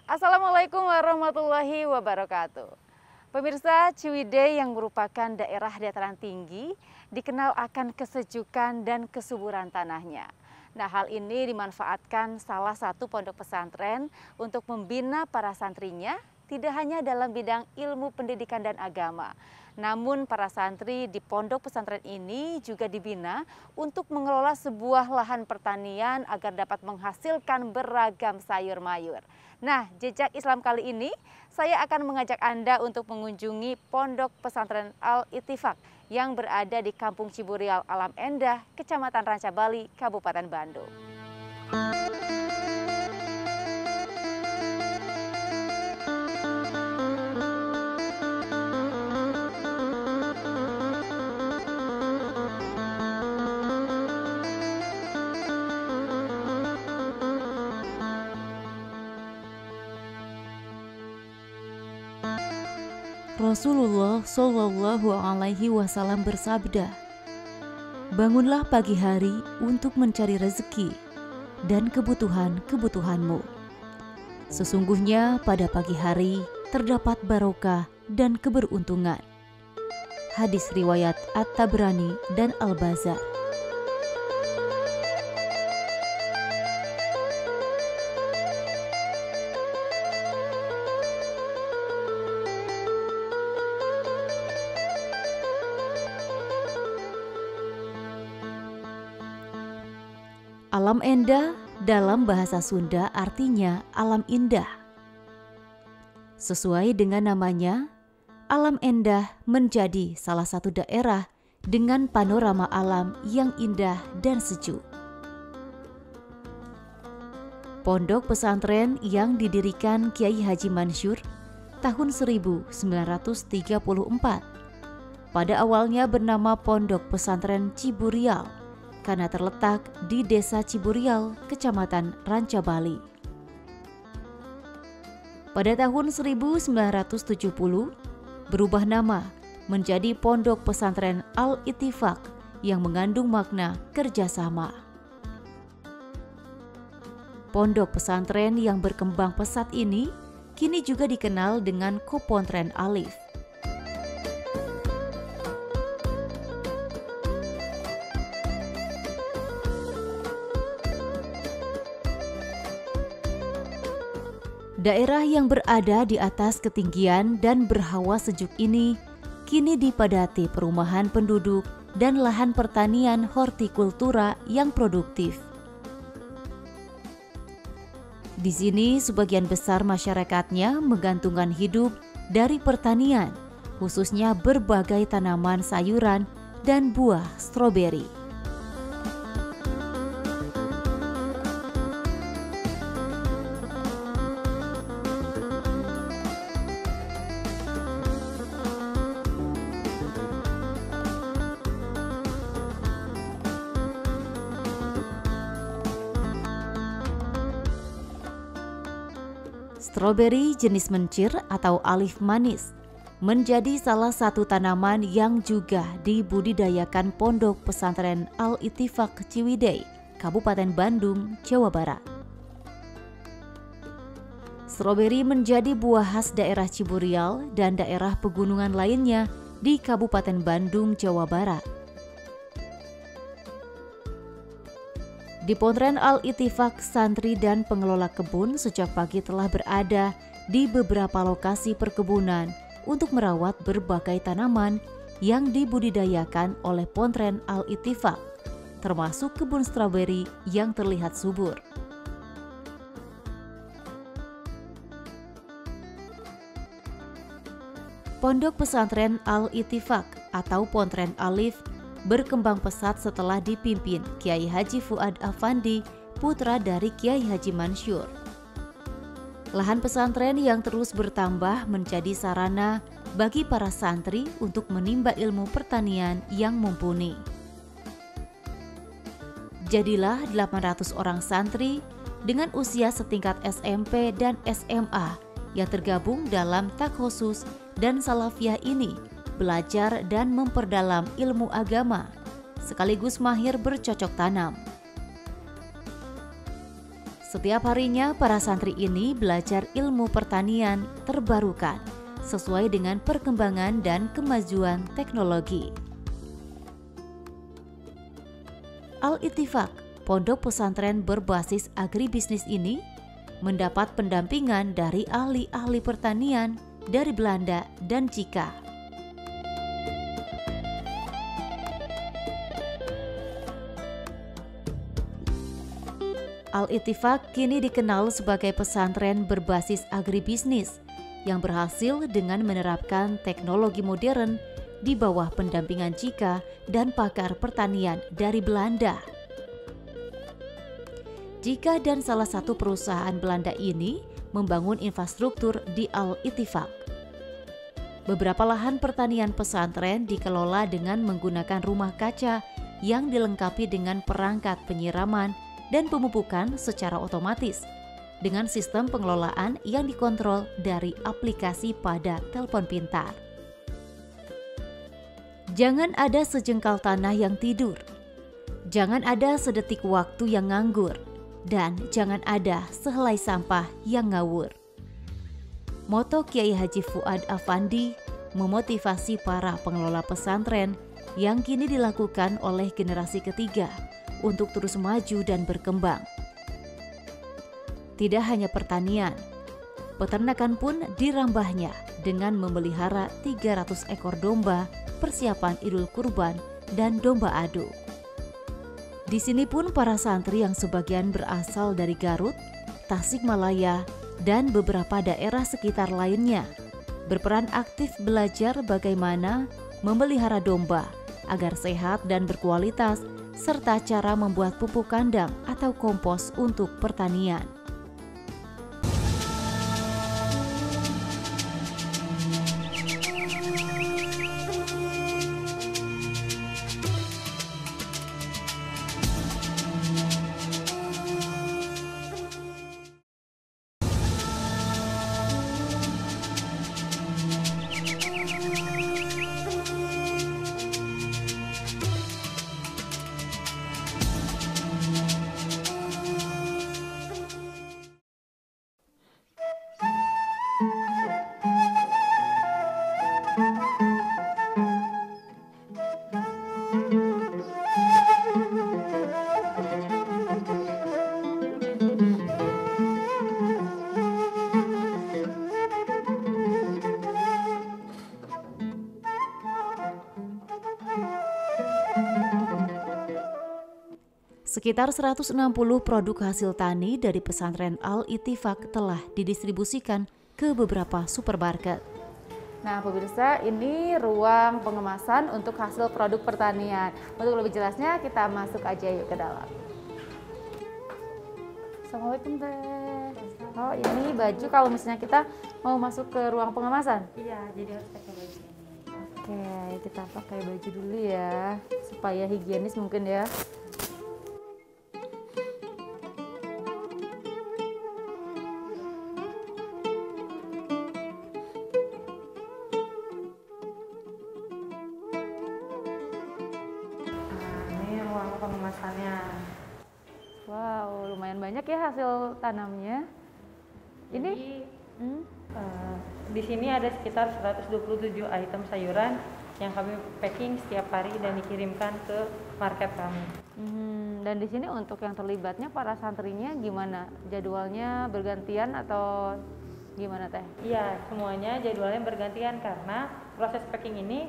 Assalamualaikum warahmatullahi wabarakatuh. Pemirsa, Ciwidey yang merupakan daerah dataran tinggi dikenal akan kesejukan dan kesuburan tanahnya. Nah, hal ini dimanfaatkan salah satu pondok pesantren untuk membina para santrinya tidak hanya dalam bidang ilmu pendidikan dan agama. Namun para santri di pondok pesantren ini juga dibina untuk mengelola sebuah lahan pertanian agar dapat menghasilkan beragam sayur mayur. Nah, jejak Islam kali ini saya akan mengajak Anda untuk mengunjungi pondok pesantren Al-Ittifaq yang berada di Kampung Ciburial, Alam Endah, Kecamatan Rancabali, Kabupaten Bandung. Rasulullah Shallallahu Alaihi Wasallam bersabda, "Bangunlah pagi hari untuk mencari rezeki dan kebutuhan-kebutuhanmu. Sesungguhnya pada pagi hari terdapat barokah dan keberuntungan." Hadis riwayat At-Tabrani dan Al-Bazzar. Alam Endah dalam bahasa Sunda artinya alam indah. Sesuai dengan namanya, Alam Endah menjadi salah satu daerah dengan panorama alam yang indah dan sejuk. Pondok pesantren yang didirikan Kiai Haji Mansur tahun 1934 pada awalnya bernama Pondok Pesantren Ciburial karena terletak di Desa Ciburial, Kecamatan Rancabali. Pada tahun 1970, berubah nama menjadi Pondok Pesantren Al-Ittifaq yang mengandung makna kerjasama. Pondok pesantren yang berkembang pesat ini kini juga dikenal dengan Kopontren Alif. Daerah yang berada di atas ketinggian dan berhawa sejuk ini kini dipadati perumahan penduduk dan lahan pertanian hortikultura yang produktif. Di sini sebagian besar masyarakatnya menggantungkan hidup dari pertanian, khususnya berbagai tanaman sayuran dan buah stroberi. Stroberi jenis mencir atau alif manis menjadi salah satu tanaman yang juga dibudidayakan Pondok Pesantren Al-Ittifaq Ciwidey, Kabupaten Bandung, Jawa Barat. Stroberi menjadi buah khas daerah Ciburial dan daerah pegunungan lainnya di Kabupaten Bandung, Jawa Barat. Di Pontren Al-Ittifaq, santri dan pengelola kebun sejak pagi telah berada di beberapa lokasi perkebunan untuk merawat berbagai tanaman yang dibudidayakan oleh Pontren Al-Ittifaq, termasuk kebun stroberi yang terlihat subur. Pondok Pesantren Al-Ittifaq atau Pontren Alif berkembang pesat setelah dipimpin Kiai Haji Fuad Afandi, putra dari Kiai Haji Mansur. Lahan pesantren yang terus bertambah menjadi sarana bagi para santri untuk menimba ilmu pertanian yang mumpuni. Jadilah 800 orang santri dengan usia setingkat SMP dan SMA yang tergabung dalam takhusus dan salafiyah ini belajar dan memperdalam ilmu agama, sekaligus mahir bercocok tanam. Setiap harinya para santri ini belajar ilmu pertanian terbarukan sesuai dengan perkembangan dan kemajuan teknologi. Al-Ittifaq, pondok pesantren berbasis agribisnis ini, mendapat pendampingan dari ahli-ahli pertanian dari Belanda dan Chika. Al-Ittifaq kini dikenal sebagai pesantren berbasis agribisnis yang berhasil dengan menerapkan teknologi modern di bawah pendampingan Chika dan pakar pertanian dari Belanda. Chika dan salah satu perusahaan Belanda ini membangun infrastruktur di Al-Ittifaq. Beberapa lahan pertanian pesantren dikelola dengan menggunakan rumah kaca yang dilengkapi dengan perangkat penyiraman dan pemupukan secara otomatis dengan sistem pengelolaan yang dikontrol dari aplikasi pada telepon pintar. Jangan ada sejengkal tanah yang tidur, jangan ada sedetik waktu yang nganggur, dan jangan ada sehelai sampah yang ngawur. Moto Kiai Haji Fuad Afandi memotivasi para pengelola pesantren yang kini dilakukan oleh generasi ketiga untuk terus maju dan berkembang. Tidak hanya pertanian, peternakan pun dirambahnya dengan memelihara 300 ekor domba persiapan Idul Kurban dan domba adu. Di sini pun para santri yang sebagian berasal dari Garut, Tasikmalaya, dan beberapa daerah sekitar lainnya berperan aktif belajar bagaimana memelihara domba agar sehat dan berkualitas, serta cara membuat pupuk kandang atau kompos untuk pertanian. Sekitar 160 produk hasil tani dari pesantren Al-Ittifaq telah didistribusikan ke beberapa supermarket. Nah pemirsa, ini ruang pengemasan untuk hasil produk pertanian. Untuk lebih jelasnya kita masuk aja yuk ke dalam. Assalamualaikum Teh. Oh ini baju kalau misalnya kita mau masuk ke ruang pengemasan? Iya, jadi harus pakai baju ini. Oke, kita pakai baju dulu ya, supaya higienis mungkin ya. Pengemasannya. Wow, lumayan banyak ya hasil tanamnya. Jadi, di sini ada sekitar 127 item sayuran yang kami packing setiap hari dan dikirimkan ke market kami. Dan di sini untuk yang terlibatnya para santrinya gimana? Jadwalnya bergantian atau gimana Teh? Iya, semuanya jadwalnya bergantian karena proses packing ini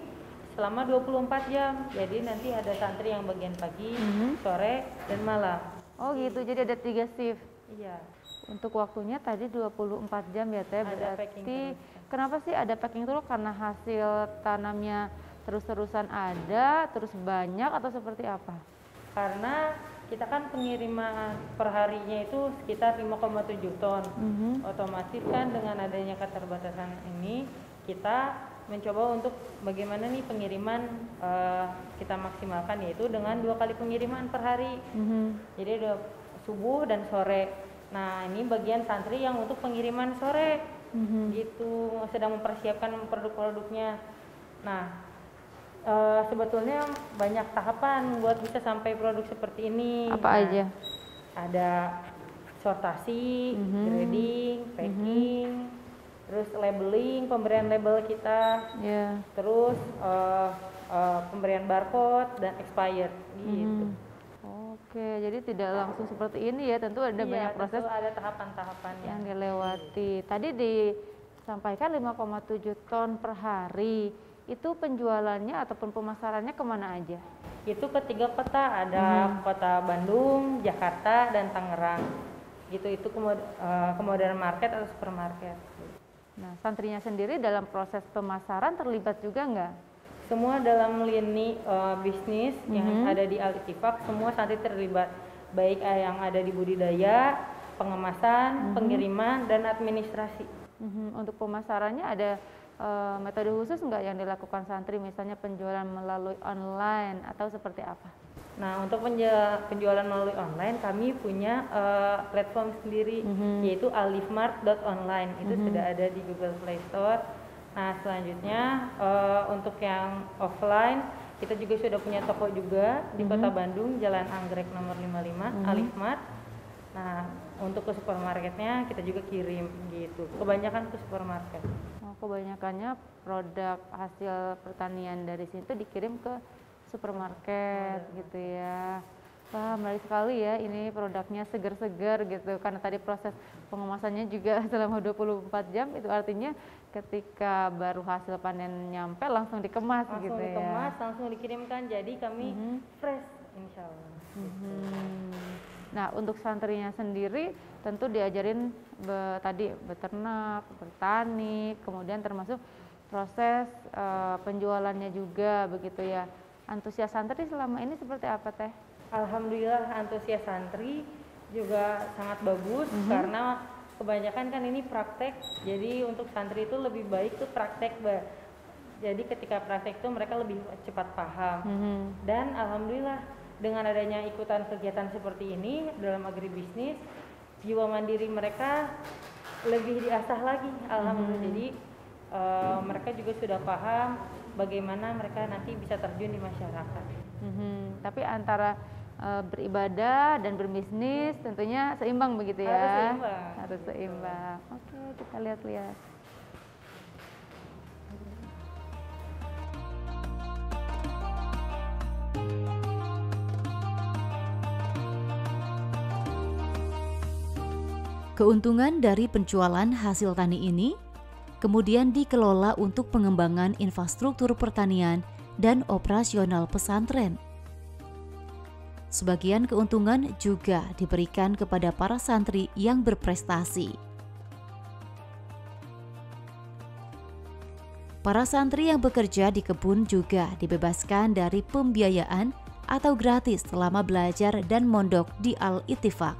selama 24 jam. Jadi nanti ada santri yang bagian pagi, sore, dan malam. Oh gitu, jadi ada 3 shift. Iya. Untuk waktunya tadi 24 jam ya Teh. Berarti kenapa sih ada packing dulu? Karena hasil tanamnya terus-terusan ada, terus banyak atau seperti apa? Karena kita kan pengiriman per harinya itu sekitar 5,7 ton. Otomatis kan dengan adanya keterbatasan ini, kita mencoba untuk bagaimana nih pengiriman kita maksimalkan, yaitu dengan 2 kali pengiriman per hari. Jadi ada subuh dan sore. Nah ini bagian santri yang untuk pengiriman sore, gitu, sedang mempersiapkan produk-produknya. Nah sebetulnya banyak tahapan buat bisa sampai produk seperti ini. Apa aja? Ada sortasi, grading, packing, terus labeling, pemberian label kita, terus pemberian barcode dan expired gitu. Oke, jadi tidak langsung seperti ini ya, tentu ada banyak proses, ada tahapan-tahapan yang dilewati. Tadi disampaikan 5,7 ton per hari, itu penjualannya ataupun pemasarannya kemana aja? Itu ke 3 kota, ada kota Bandung, Jakarta, dan Tangerang. Gitu, itu ke modern market atau supermarket. Nah, santrinya sendiri dalam proses pemasaran terlibat juga nggak? Semua dalam lini bisnis yang ada di Al-Ittifaq, semua santri terlibat, baik yang ada di budidaya, pengemasan, pengiriman, dan administrasi. Untuk pemasarannya ada metode khusus nggak yang dilakukan santri, misalnya penjualan melalui online atau seperti apa? Nah, untuk penjualan melalui online, kami punya platform sendiri, yaitu alifmart.online. Itu sudah ada di Google Play Store. Nah, selanjutnya untuk yang offline, kita juga sudah punya toko juga di Kota Bandung, Jalan Anggrek nomor 55, Alifmart. Nah, untuk ke supermarketnya kita juga kirim gitu. Kebanyakan ke supermarket. Kebanyakannya produk hasil pertanian dari sini tuh dikirim ke supermarket gitu ya. Wah, menarik sekali ya, ini produknya segar-segar gitu, karena tadi proses pengemasannya juga selama 24 jam, itu artinya ketika baru hasil panen nyampe langsung dikemas gitu ya. Langsung dikemas, langsung dikirimkan, jadi kami fresh insya Allah. Nah, untuk santrinya sendiri tentu diajarin tadi beternak, bertani, kemudian termasuk proses penjualannya juga begitu ya. Antusias santri selama ini seperti apa Teh? Alhamdulillah antusias santri juga sangat bagus karena kebanyakan kan ini praktek, jadi untuk santri itu lebih baik tuh praktek, jadi ketika praktek itu mereka lebih cepat paham. Dan alhamdulillah dengan adanya ikutan kegiatan seperti ini dalam agribisnis, jiwa mandiri mereka lebih diasah lagi, alhamdulillah. Jadi mereka juga sudah paham bagaimana mereka nanti bisa terjun di masyarakat. Tapi antara beribadah dan berbisnis tentunya seimbang begitu ya? Harus seimbang. Oke, kita lihat-lihat. Keuntungan dari penjualan hasil tani ini kemudian dikelola untuk pengembangan infrastruktur pertanian dan operasional pesantren. Sebagian keuntungan juga diberikan kepada para santri yang berprestasi. Para santri yang bekerja di kebun juga dibebaskan dari pembiayaan atau gratis selama belajar dan mondok di Al-Ittifaq.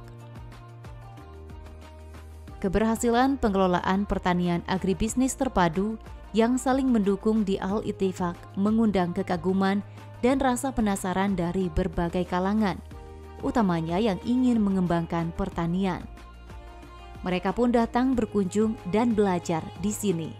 Keberhasilan pengelolaan pertanian agribisnis terpadu yang saling mendukung di Al-Ittifaq mengundang kekaguman dan rasa penasaran dari berbagai kalangan, utamanya yang ingin mengembangkan pertanian. Mereka pun datang berkunjung dan belajar di sini.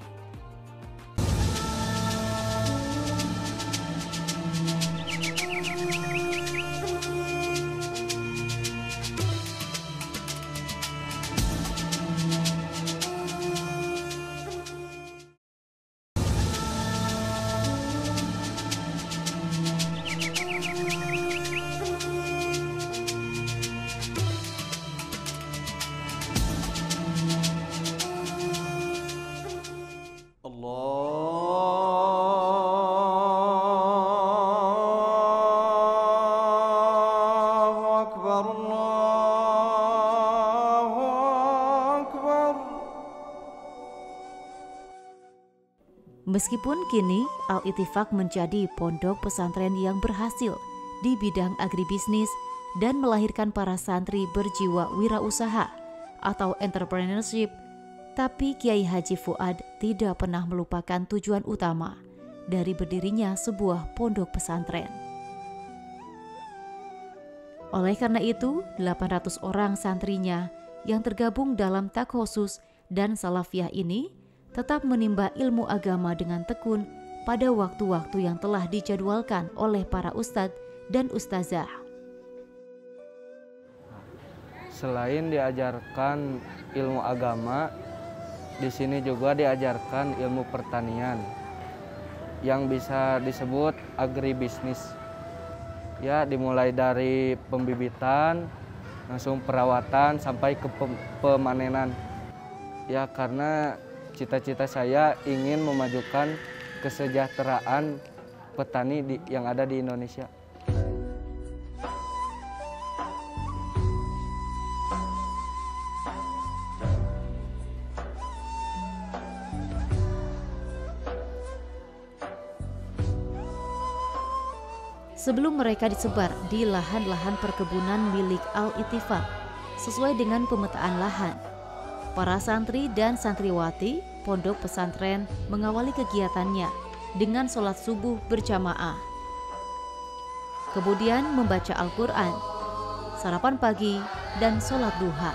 Meskipun kini Al-Ittifaq menjadi pondok pesantren yang berhasil di bidang agribisnis dan melahirkan para santri berjiwa wirausaha atau entrepreneurship, tapi Kiai Haji Fuad tidak pernah melupakan tujuan utama dari berdirinya sebuah pondok pesantren. Oleh karena itu, 800 orang santrinya yang tergabung dalam takhosus dan salafiyah ini tetap menimba ilmu agama dengan tekun pada waktu-waktu yang telah dijadwalkan oleh para ustadz dan ustazah. Selain diajarkan ilmu agama, di sini juga diajarkan ilmu pertanian yang bisa disebut agribisnis. Ya, dimulai dari pembibitan, langsung perawatan sampai ke pemanenan. Ya, karena cita-cita saya ingin memajukan kesejahteraan petani yang ada di Indonesia. Sebelum mereka disebar di lahan-lahan perkebunan milik Al-Ittifaq sesuai dengan pemetaan lahan, para santri dan santriwati pondok pesantren mengawali kegiatannya dengan sholat subuh berjamaah. Kemudian membaca Al-Quran, sarapan pagi, dan sholat duha.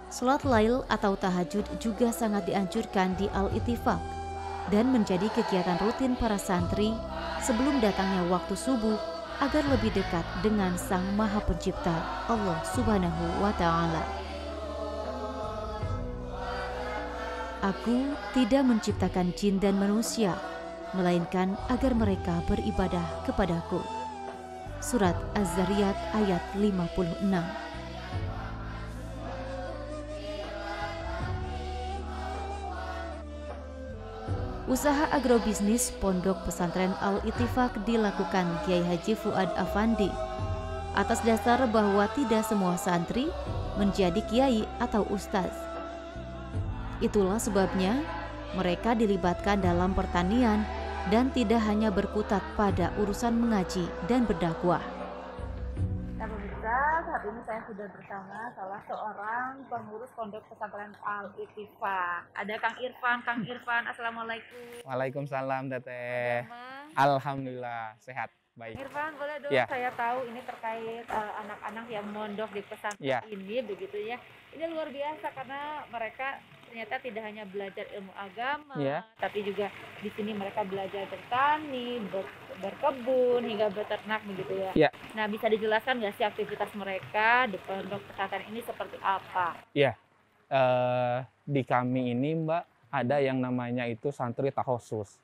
Sholat lail atau tahajud juga sangat dianjurkan di Al-Ittifaq dan menjadi kegiatan rutin para santri sebelum datangnya waktu subuh agar lebih dekat dengan Sang Maha Pencipta Allah Subhanahu wa Ta'ala. Aku tidak menciptakan jin dan manusia, melainkan agar mereka beribadah kepadaku. Surat Az-Zariyat ayat 56. Usaha agrobisnis Pondok Pesantren Al-Ittifaq dilakukan Kiai Haji Fuad Afandi atas dasar bahwa tidak semua santri menjadi kiai atau ustaz. Itulah sebabnya mereka dilibatkan dalam pertanian dan tidak hanya berkutat pada urusan mengaji dan berdakwah. Nah pemirsa, saat ini saya sudah bersama salah seorang pengurus Pondok Pesantren Al-Ittifaq. Ada Kang Irfan. Kang Irfan, Assalamualaikum. Waalaikumsalam Teteh. Agama. Alhamdulillah sehat, baik. Irfan, boleh dong Ya. saya tahu ini terkait anak-anak yang mondok di pesantren Ya. ini begitu ya. Ini luar biasa karena mereka ternyata tidak hanya belajar ilmu agama, Ya. tapi juga di sini mereka belajar bertani, berkebun hingga beternak begitu ya. Ya. Nah, bisa dijelaskan nggak sih aktivitas mereka di pondok pesantren ini seperti apa? Di kami ini Mbak ada yang namanya itu santri takhusus.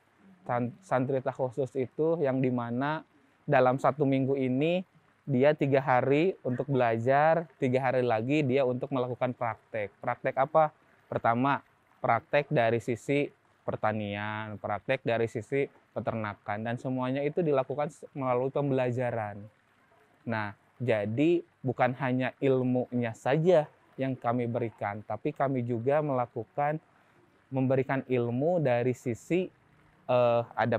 Santri takhusus itu yang dimana dalam 1 minggu ini dia 3 hari untuk belajar, 3 hari lagi dia untuk melakukan praktek. Praktek apa? Pertama, praktek dari sisi pertanian, praktek dari sisi peternakan, dan semuanya itu dilakukan melalui pembelajaran. Nah, jadi bukan hanya ilmunya saja yang kami berikan, tapi kami juga memberikan ilmu dari sisi ada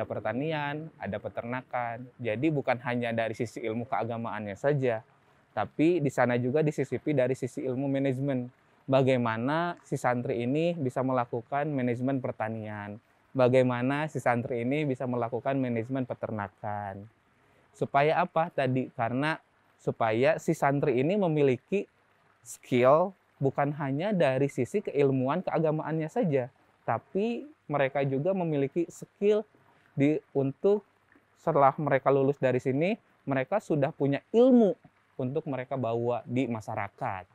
pertanian, ada peternakan. Jadi bukan hanya dari sisi ilmu keagamaannya saja, tapi di sana juga disisipi dari sisi ilmu manajemen. Bagaimana si santri ini bisa melakukan manajemen pertanian, bagaimana si santri ini bisa melakukan manajemen peternakan. Supaya apa tadi? Karena supaya si santri ini memiliki skill bukan hanya dari sisi keilmuan keagamaannya saja, tapi mereka juga memiliki skill untuk setelah mereka lulus dari sini, mereka sudah punya ilmu untuk mereka bawa di masyarakat.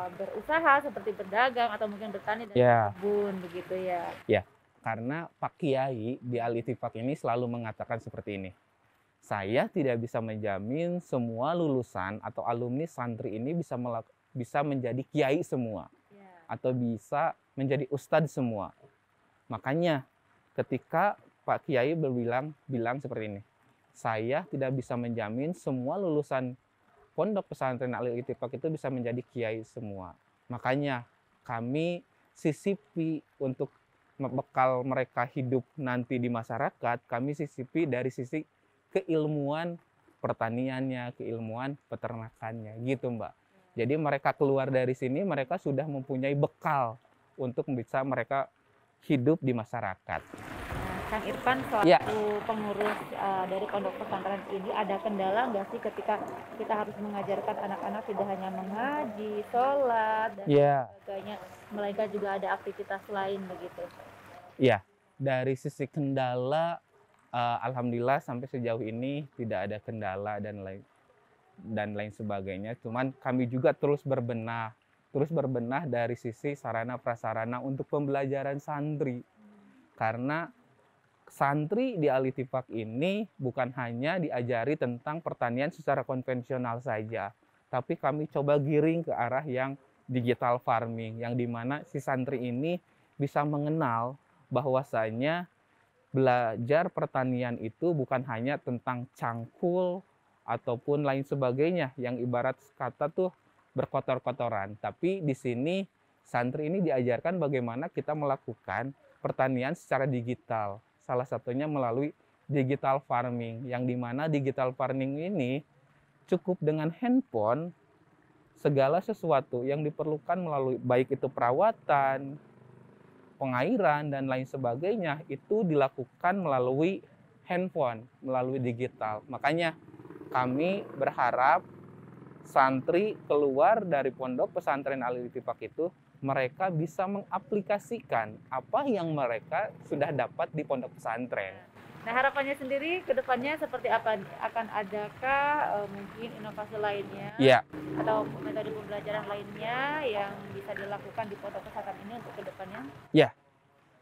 Berusaha seperti berdagang atau mungkin bertani dan berkebun begitu ya. Ya, karena Pak Kiai di Al-Ittifaq ini selalu mengatakan seperti ini. Saya tidak bisa menjamin semua lulusan atau alumni santri ini bisa menjadi kiai semua atau bisa menjadi ustadz semua. Makanya ketika Pak Kiai bilang seperti ini, saya tidak bisa menjamin semua lulusan Pondok Pesantren Al-Ittifaq itu bisa menjadi kiai semua. Makanya kami sisipi untuk bekal mereka hidup nanti di masyarakat, kami sisipi dari sisi keilmuan pertaniannya, keilmuan peternakannya, gitu Mbak. Jadi mereka keluar dari sini, mereka sudah mempunyai bekal untuk bisa mereka hidup di masyarakat. Kang Irfan, selaku pengurus dari pondok pesantren ini, ada kendala nggak sih ketika kita harus mengajarkan anak-anak tidak hanya mengaji, sholat, dan sebagainya, melainkan juga ada aktivitas lain begitu? Iya, dari sisi kendala, alhamdulillah sampai sejauh ini tidak ada kendala dan lain. dan lain sebagainya. Cuman kami juga terus berbenah dari sisi sarana prasarana untuk pembelajaran santri. Karena santri di Al-Ittifaq ini bukan hanya diajari tentang pertanian secara konvensional saja, tapi kami coba giring ke arah yang digital farming, yang dimana si santri ini bisa mengenal bahwasanya belajar pertanian itu bukan hanya tentang cangkul ataupun lain sebagainya yang ibarat kata tuh berkotor-kotoran. Tapi di sini santri ini diajarkan bagaimana kita melakukan pertanian secara digital. Salah satunya melalui digital farming, yang dimana digital farming ini cukup dengan handphone, segala sesuatu yang diperlukan melalui baik itu perawatan, pengairan, dan lain sebagainya itu dilakukan melalui handphone, melalui digital. Makanya kami berharap santri keluar dari pondok pesantren Al-Ittifaq itu mereka bisa mengaplikasikan apa yang mereka sudah dapat di pondok pesantren. Nah, harapannya sendiri ke depannya seperti apa? Akan adakah mungkin inovasi lainnya? Iya. Atau metode pembelajaran lainnya yang bisa dilakukan di pondok pesantren ini untuk ke depannya? Ya,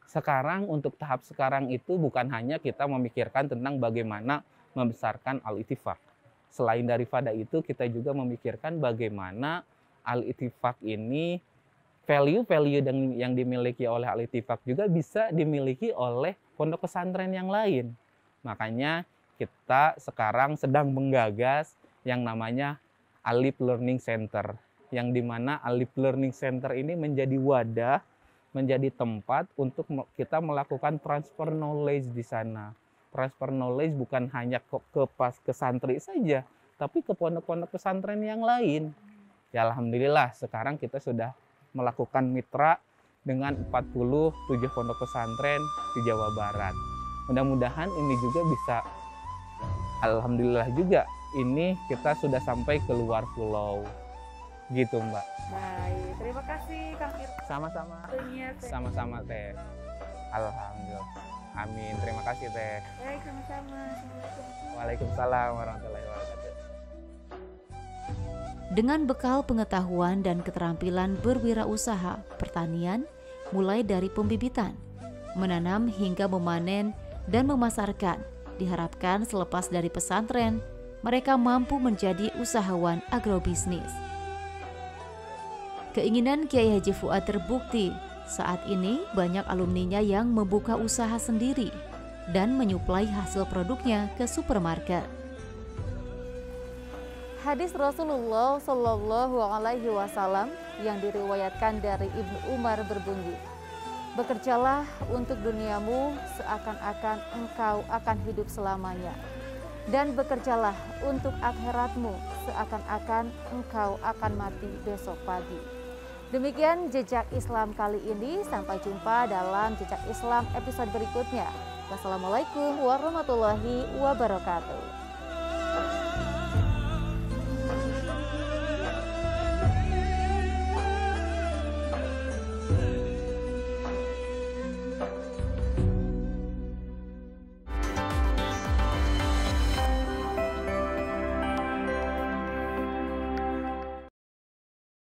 sekarang untuk tahap sekarang itu bukan hanya kita memikirkan tentang bagaimana membesarkan Al-Ittifaq. Selain daripada itu, kita juga memikirkan bagaimana Al-Ittifaq ini, value-value yang dimiliki oleh Al-Ittifaq juga bisa dimiliki oleh pondok pesantren yang lain. Makanya kita sekarang sedang menggagas yang namanya Alif Learning Center, yang dimana Alif Learning Center ini menjadi wadah, menjadi tempat untuk kita melakukan transfer knowledge di sana. Transfer knowledge bukan hanya ke santri saja, tapi ke pondok-pondok pesantren yang lain. Ya alhamdulillah sekarang kita sudah melakukan mitra dengan 47 pondok pesantren di Jawa Barat. Mudah-mudahan ini juga bisa, alhamdulillah juga, ini kita sudah sampai ke luar pulau. Gitu Mbak. Baik, terima kasih Kang Irfan. Sama-sama. Sama-sama Teh. Alhamdulillah. Amin. Terima kasih Teh. Baik, sama-sama. Assalamualaikum. Waalaikumsalam warahmatullahi wabarakatuh. Dengan bekal pengetahuan dan keterampilan berwirausaha pertanian, mulai dari pembibitan, menanam hingga memanen dan memasarkan, diharapkan selepas dari pesantren, mereka mampu menjadi usahawan agrobisnis. Keinginan Kiai Haji Fuad terbukti. Saat ini banyak alumninya yang membuka usaha sendiri dan menyuplai hasil produknya ke supermarket. Hadis Rasulullah Shallallahu Alaihi Wasallam yang diriwayatkan dari Ibnu Umar berbunyi, bekerjalah untuk duniamu seakan-akan engkau akan hidup selamanya, dan bekerjalah untuk akhiratmu seakan-akan engkau akan mati besok pagi. Demikian Jejak Islam kali ini. Sampai jumpa dalam Jejak Islam episode berikutnya. Wassalamualaikum warahmatullahi wabarakatuh.